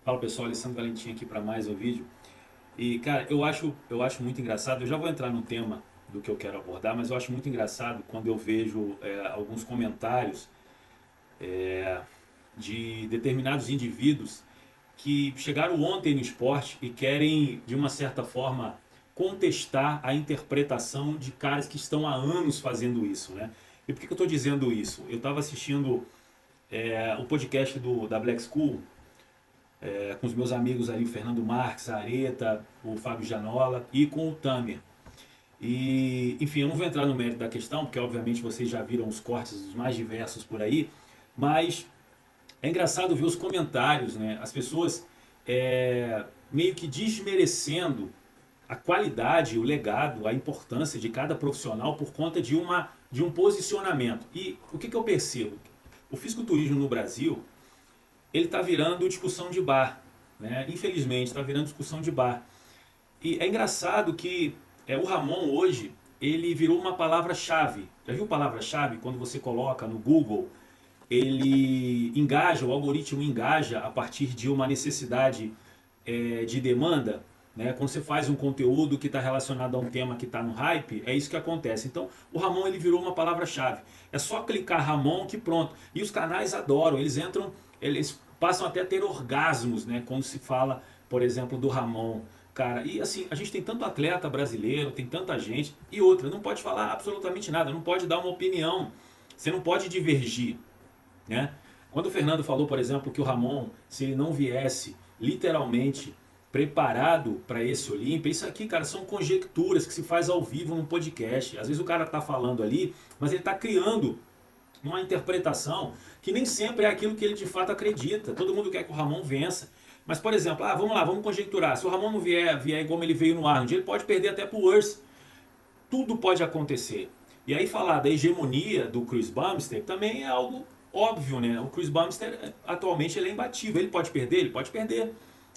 Fala pessoal, Alessandro Valentim aqui para mais um vídeo. E cara, eu acho muito engraçado, eu já vou entrar no tema do que eu quero abordar, mas eu acho muito engraçado quando eu vejo alguns comentários de determinados indivíduos que chegaram ontem no esporte e querem, de uma certa forma, contestar a interpretação de caras que estão há anos fazendo isso, né? E por que eu estou dizendo isso? Eu estava assistindo o podcast da Black School, com os meus amigos ali, o Fernando Marques, a Areta, o Fábio Janola e com o Tamer. E, enfim, eu não vou entrar no mérito da questão, porque obviamente vocês já viram os cortes os mais diversos por aí, mas é engraçado ver os comentários, né? As pessoas meio que desmerecendo a qualidade, o legado, a importância de cada profissional por conta de um posicionamento. E o que eu percebo? O fisiculturismo no Brasil, ele está virando discussão de bar, né? Infelizmente, está virando discussão de bar. E é engraçado que o Ramon hoje, ele virou uma palavra-chave. Já viu palavra-chave? Quando você coloca no Google, ele engaja, o algoritmo engaja a partir de uma necessidade de demanda. Né? Quando você faz um conteúdo que está relacionado a um tema que está no hype, é isso que acontece. Então, o Ramon ele virou uma palavra-chave. É só clicar Ramon que pronto. E os canais adoram, eles entram, eles passam até a ter orgasmos, né? Quando se fala, por exemplo, do Ramon. Cara, e assim, a gente tem tanto atleta brasileiro, tem tanta gente, e outra, não pode falar absolutamente nada, não pode dar uma opinião, você não pode divergir, né? Quando o Fernando falou, por exemplo, que o Ramon, se ele não viesse literalmente preparado para esse Olímpia, isso aqui, cara, são conjecturas que se faz ao vivo num podcast. Às vezes o cara tá falando ali, mas ele tá criando uma interpretação que nem sempre é aquilo que ele de fato acredita. Todo mundo quer que o Ramon vença. Mas, por exemplo, vamos lá, vamos conjecturar. Se o Ramon não vier como ele veio no Arnold, ele pode perder até pro Urs. Tudo pode acontecer. E aí falar da hegemonia do Chris Bumstead também é algo óbvio, né? O Chris Bumstead atualmente ele é imbatível. Ele pode perder? Ele pode perder.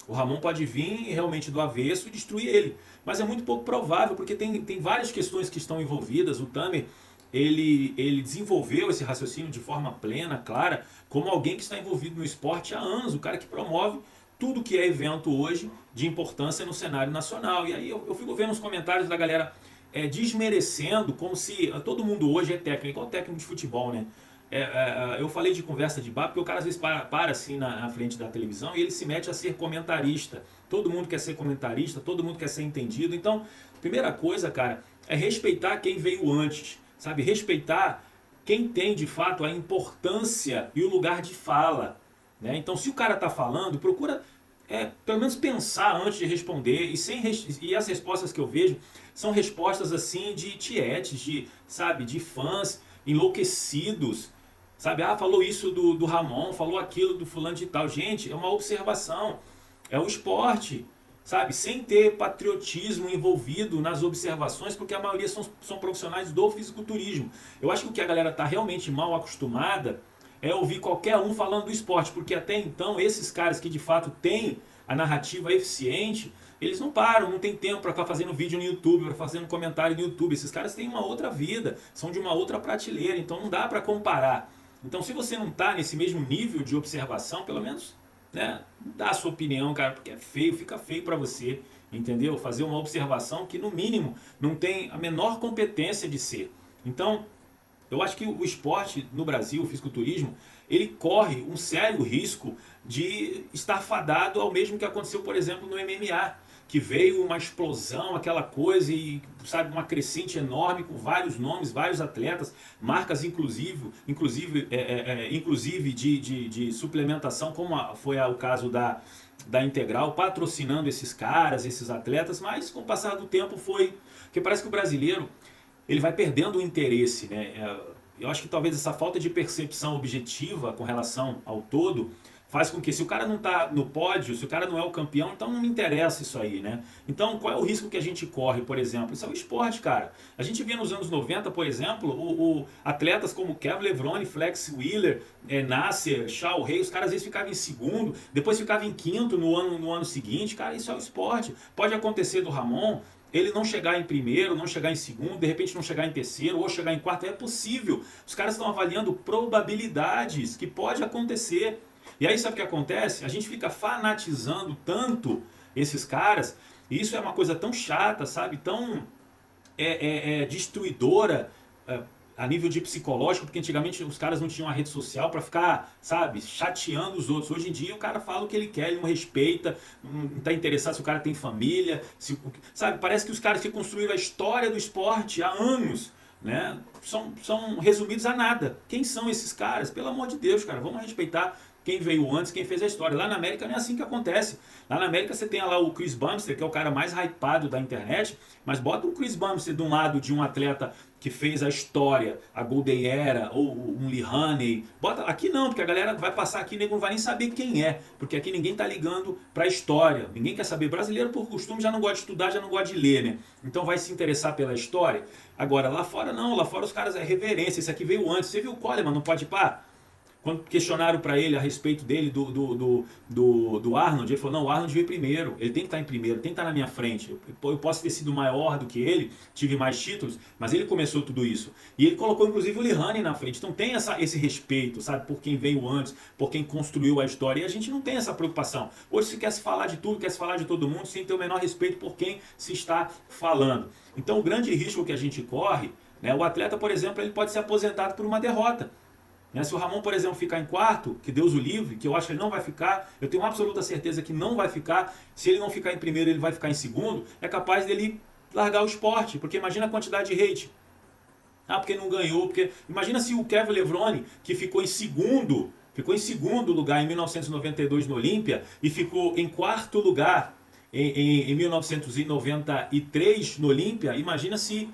O Ramon pode vir realmente do avesso e destruir ele. Mas é muito pouco provável, porque tem várias questões que estão envolvidas. O Tamer, ele desenvolveu esse raciocínio de forma plena, clara, como alguém que está envolvido no esporte há anos. O cara que promove tudo que é evento hoje de importância no cenário nacional. E aí eu fico vendo os comentários da galera desmerecendo, como se todo mundo hoje é técnico, igual técnico de futebol, né? Eu falei de conversa de bar, porque o cara às vezes para assim na frente da televisão e ele se mete a ser comentarista. Todo mundo quer ser comentarista, todo mundo quer ser entendido. Então, primeira coisa, cara, é respeitar quem veio antes, sabe? Respeitar quem tem de fato a importância e o lugar de fala. Né? Então, se o cara está falando, procura pelo menos pensar antes de responder. E as respostas que eu vejo são respostas assim de tietes, sabe, de fãs enlouquecidos. Sabe, falou isso do Ramon, falou aquilo do fulano de tal. Gente, é uma observação. É o esporte, sabe? Sem ter patriotismo envolvido nas observações, porque a maioria são profissionais do fisiculturismo. Eu acho que o que a galera está realmente mal acostumada é ouvir qualquer um falando do esporte, porque até então esses caras que de fato têm a narrativa eficiente, eles não param, não tem tempo para ficar fazendo vídeo no YouTube, para fazendo comentário no YouTube. Esses caras têm uma outra vida, são de uma outra prateleira, então não dá para comparar. Então se você não está nesse mesmo nível de observação, pelo menos né, dá a sua opinião, cara, porque é feio, fica feio para você, entendeu? Fazer uma observação que no mínimo não tem a menor competência de ser. Então, eu acho que o esporte no Brasil, o fisiculturismo, ele corre um sério risco de estar fadado ao mesmo que aconteceu, por exemplo, no MMA, que veio uma explosão, aquela coisa e sabe uma crescente enorme com vários nomes, vários atletas, marcas inclusive de suplementação, como foi o caso da Integral, patrocinando esses caras, esses atletas, mas com o passar do tempo foi, porque parece que o brasileiro ele vai perdendo o interesse, né? Eu acho que talvez essa falta de percepção objetiva com relação ao todo faz com que se o cara não está no pódio, se o cara não é o campeão, então não me interessa isso aí, né? Então qual é o risco que a gente corre, por exemplo? Isso é o esporte, cara. A gente via nos anos 90, por exemplo, atletas como Kevin Levrone, Flex Wheeler, Nasser, Shao Rei, os caras às vezes ficavam em segundo, depois ficavam em quinto no ano seguinte. Cara, isso é o esporte. Pode acontecer do Ramon, ele não chegar em primeiro, não chegar em segundo, de repente não chegar em terceiro ou chegar em quarto, é possível. Os caras estão avaliando probabilidades que pode acontecer. E aí sabe o que acontece? A gente fica fanatizando tanto esses caras, e isso é uma coisa tão chata, sabe? Tão destruidora a nível de psicológico, porque antigamente os caras não tinham uma rede social para ficar, sabe, chateando os outros. Hoje em dia o cara fala o que ele quer, ele não respeita, não está interessado se o cara tem família, sabe? Parece que os caras que construíram a história do esporte há anos, né, são resumidos a nada. Quem são esses caras? Pelo amor de Deus, cara, vamos respeitar quem veio antes, quem fez a história. Lá na América não é assim que acontece. Lá na América você tem lá o Chris Bumstead, que é o cara mais hypado da internet, mas bota o Chris Bumstead de um lado de um atleta que fez a história, a Golden Era, ou um Lee Haney. Bota aqui não, porque a galera vai passar aqui e nego não vai nem saber quem é, porque aqui ninguém tá ligando pra história, ninguém quer saber. Brasileiro, por costume, já não gosta de estudar, já não gosta de ler, né? Então vai se interessar pela história. Agora, lá fora não, lá fora os caras é reverência, isso aqui veio antes. Você viu o Coleman, não pode pá? Quando questionaram para ele a respeito dele, do Arnold, ele falou, não, o Arnold veio primeiro, ele tem que estar em primeiro, tem que estar na minha frente. Eu posso ter sido maior do que ele, tive mais títulos, mas ele começou tudo isso. E ele colocou inclusive o Lee Haney na frente. Então tem esse respeito, sabe, por quem veio antes, por quem construiu a história. E a gente não tem essa preocupação. Hoje se quer se falar de tudo, quer se falar de todo mundo, sem ter o menor respeito por quem se está falando. Então o grande risco que a gente corre, né, o atleta, por exemplo, ele pode ser aposentado por uma derrota. Se o Ramon, por exemplo, ficar em quarto, que Deus o livre, que eu acho que ele não vai ficar, eu tenho absoluta certeza que não vai ficar, se ele não ficar em primeiro, ele vai ficar em segundo, é capaz dele largar o esporte, porque imagina a quantidade de hate. Ah, porque não ganhou, porque... Imagina se o Kevin Levrone, que ficou em segundo lugar em 1992 no Olímpia, e ficou em quarto lugar em 1993 no Olímpia, imagina se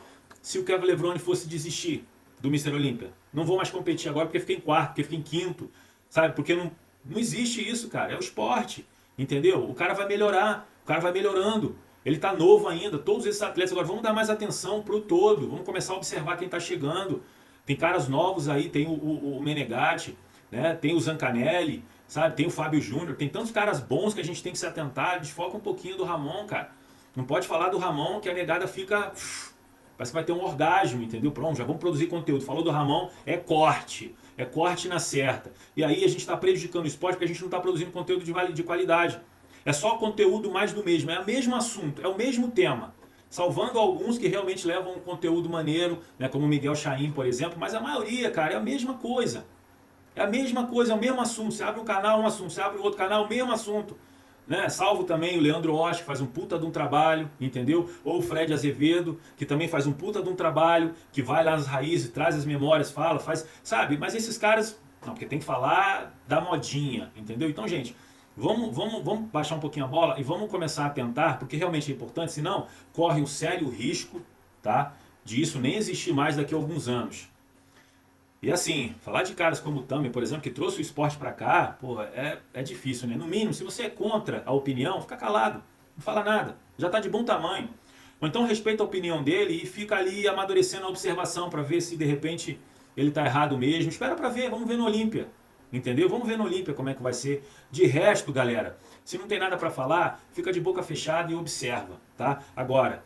o Kevin Levrone fosse desistir do Mr. Olímpia. Não vou mais competir agora porque fiquei em quarto, porque fiquei em quinto, sabe? Porque não existe isso, cara. É o esporte, entendeu? O cara vai melhorar, o cara vai melhorando. Ele tá novo ainda, todos esses atletas. Agora vamos dar mais atenção pro todo, vamos começar a observar quem tá chegando. Tem caras novos aí, tem o Menegatti, né? Tem o Zancanelli, sabe? Tem o Fábio Júnior, tem tantos caras bons que a gente tem que se atentar. Desfoca um pouquinho do Ramon, cara. Não pode falar do Ramon que a negada fica... Parece que vai ter um orgasmo, entendeu? Pronto, já vamos produzir conteúdo. Falou do Ramon, é corte na certa. E aí a gente está prejudicando o esporte porque a gente não está produzindo conteúdo de qualidade. É só conteúdo mais do mesmo, é o mesmo assunto, é o mesmo tema. Salvando alguns que realmente levam um conteúdo maneiro, né, como o Miguel Chaim, por exemplo, mas a maioria, cara, é a mesma coisa. É a mesma coisa, é o mesmo assunto. Você abre um canal, um assunto. Você abre outro canal, o mesmo assunto. Né? Salvo também o Leandro Osh, que faz um puta de um trabalho, entendeu? Ou o Fred Azevedo, que também faz um puta de um trabalho, que vai lá nas raízes, traz as memórias, fala, faz, sabe? Mas esses caras, não, porque tem que falar da modinha, entendeu? Então, gente, vamos baixar um pouquinho a bola e vamos começar a tentar, porque realmente é importante, senão corre um sério risco, tá? De isso nem existir mais daqui a alguns anos. E assim, falar de caras como o Tami, por exemplo, que trouxe o esporte pra cá, pô, é difícil, né? No mínimo, se você é contra a opinião, fica calado, não fala nada, já tá de bom tamanho. Ou então respeita a opinião dele e fica ali amadurecendo a observação pra ver se de repente ele tá errado mesmo. Espera pra ver, vamos ver no Olímpia, entendeu? Vamos ver no Olímpia como é que vai ser. De resto, galera, se não tem nada pra falar, fica de boca fechada e observa, tá? Agora,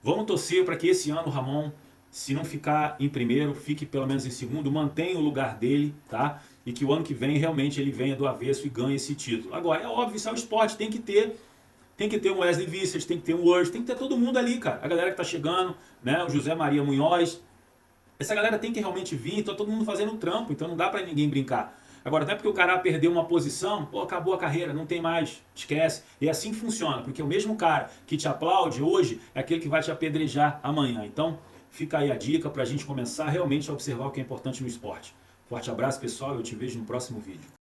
vamos torcer para que esse ano o Ramon, se não ficar em primeiro, fique pelo menos em segundo, mantenha o lugar dele, tá? E que o ano que vem realmente ele venha do avesso e ganhe esse título. Agora, é óbvio, isso é o esporte, tem que ter um Wesley Vissers, tem que ter um Worth, tem que ter todo mundo ali, cara. A galera que tá chegando, né? O José Maria Munhoz. Essa galera tem que realmente vir, então todo mundo fazendo um trampo, então não dá para ninguém brincar. Agora, não é porque o cara perdeu uma posição, pô, acabou a carreira, não tem mais, esquece. E assim funciona, porque o mesmo cara que te aplaude hoje é aquele que vai te apedrejar amanhã. Então, fica aí a dica para a gente começar realmente a observar o que é importante no esporte. Forte abraço, pessoal, eu te vejo no próximo vídeo.